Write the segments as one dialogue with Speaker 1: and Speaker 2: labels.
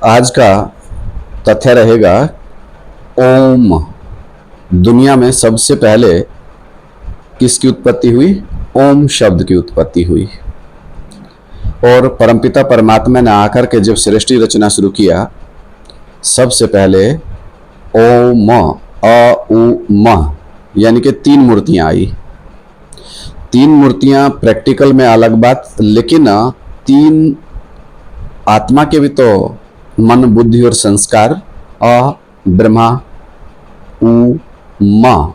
Speaker 1: आज का तथ्य रहेगा ओम। दुनिया में सबसे पहले किसकी उत्पत्ति हुई? ओम शब्द की उत्पत्ति हुई। और परमपिता परमात्मा ने आकर के जब सृष्टि रचना शुरू किया, सबसे पहले ओम अ उ म यानी कि 3 मूर्तियां आई। 3 मूर्तियां प्रैक्टिकल में अलग बात, लेकिन 3 आत्मा के भी तो मन बुद्धि और संस्कार। अ ब्रह्मा, उ म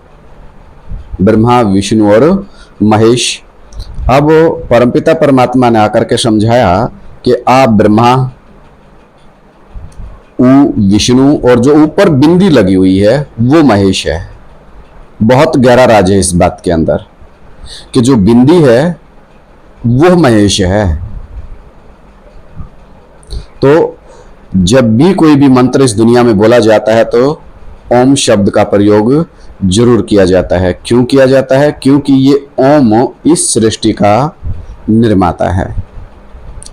Speaker 1: ब्रह्मा विष्णु और महेश। अब परमपिता परमात्मा ने आकर के समझाया कि आ ब्रह्मा, उ विष्णु और जो ऊपर बिंदी लगी हुई है वो महेश है। बहुत गहरा राज है इस बात के अंदर कि जो बिंदी है वो महेश है। तो जब भी कोई भी मंत्र इस दुनिया में बोला जाता है तो ओम शब्द का प्रयोग जरूर किया जाता है। क्यों किया जाता है? क्योंकि ये ओम इस सृष्टि का निर्माता है।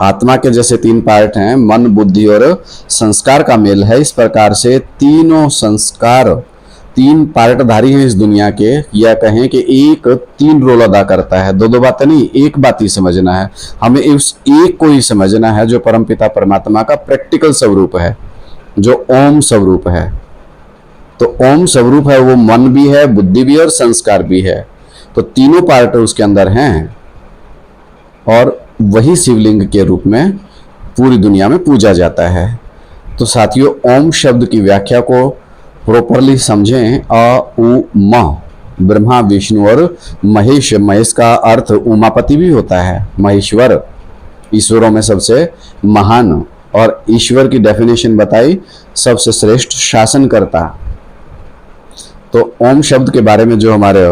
Speaker 1: आत्मा के जैसे 3 पार्ट हैं, मन बुद्धि और संस्कार का मेल है। इस प्रकार से तीनों संस्कार 3 पार्टधारी हैं इस दुनिया के, या कहें कि एक 3 रोल अदा करता है। 2 बातें नहीं, एक बात ही समझना है हमें। उस एक को ही समझना है जो परमपिता परमात्मा का प्रैक्टिकल स्वरूप है, जो ओम स्वरूप है। तो ओम स्वरूप है वो मन भी है, बुद्धि भी है और संस्कार भी है। तो तीनों पार्ट उसके अंदर हैं और वही शिवलिंग के रूप में पूरी दुनिया में पूजा जाता है। तो साथियों, ओम शब्द की व्याख्या को प्रॉपरली समझें। अ उ म ब्रह्मा विष्णु और महेश। महेश का अर्थ उमापति भी होता है, महेश्वर, ईश्वरों में सबसे महान। और ईश्वर की डेफिनेशन बताई, सबसे श्रेष्ठ शासनकर्ता। तो ओम शब्द के बारे में जो हमारे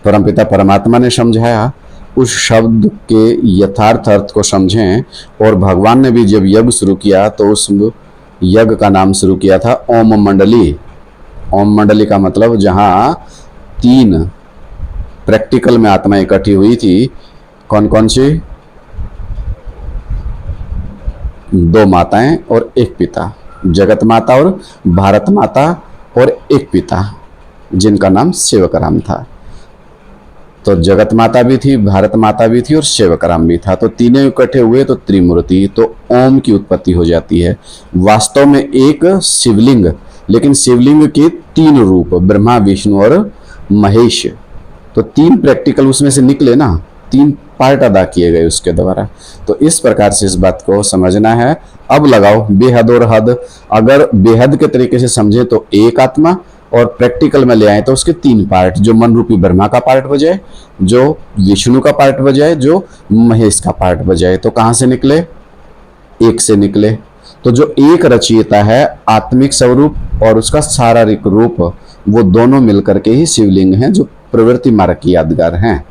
Speaker 1: परमपिता परमात्मा ने समझाया, उस शब्द के यथार्थ अर्थ को समझें। और भगवान ने भी जब यज्ञ शुरू किया तो उस यज्ञ का नाम शुरू किया था ओम मंडली। ओम मंडली का मतलब जहां 3 प्रैक्टिकल में आत्मा इकट्ठी हुई थी। कौन कौन सी? 2 माताएं और 1 पिता, जगत माता और भारत माता, और 1 पिता जिनका नाम सेवकराम था। तो जगत माता भी थी, भारत माता भी थी और सेवकराम भी था। तो तीनों इकट्ठे हुए तो त्रिमूर्ति, तो ओम की उत्पत्ति हो जाती है। वास्तव में एक शिवलिंग, लेकिन शिवलिंग के 3 रूप, ब्रह्मा विष्णु और महेश। तो 3 प्रैक्टिकल उसमें से निकले ना, 3 पार्ट अदा किए गए उसके द्वारा। तो इस प्रकार से इस बात को समझना है। अब लगाओ बेहद और हद। अगर बेहद के तरीके से समझे तो एक आत्मा, और प्रैक्टिकल में ले आए तो उसके 3 पार्ट, जो मन रूपी ब्रह्मा का पार्ट बजाए, जो विष्णु का पार्ट बजाए, जो महेश का पार्ट बजाए। तो कहां से निकले? एक से निकले। तो जो एक रचयिता है, आत्मिक स्वरूप और उसका शारीरिक रूप, वो दोनों मिलकर के ही शिवलिंग हैं, जो प्रवृत्ति मार्ग की यादगार हैं।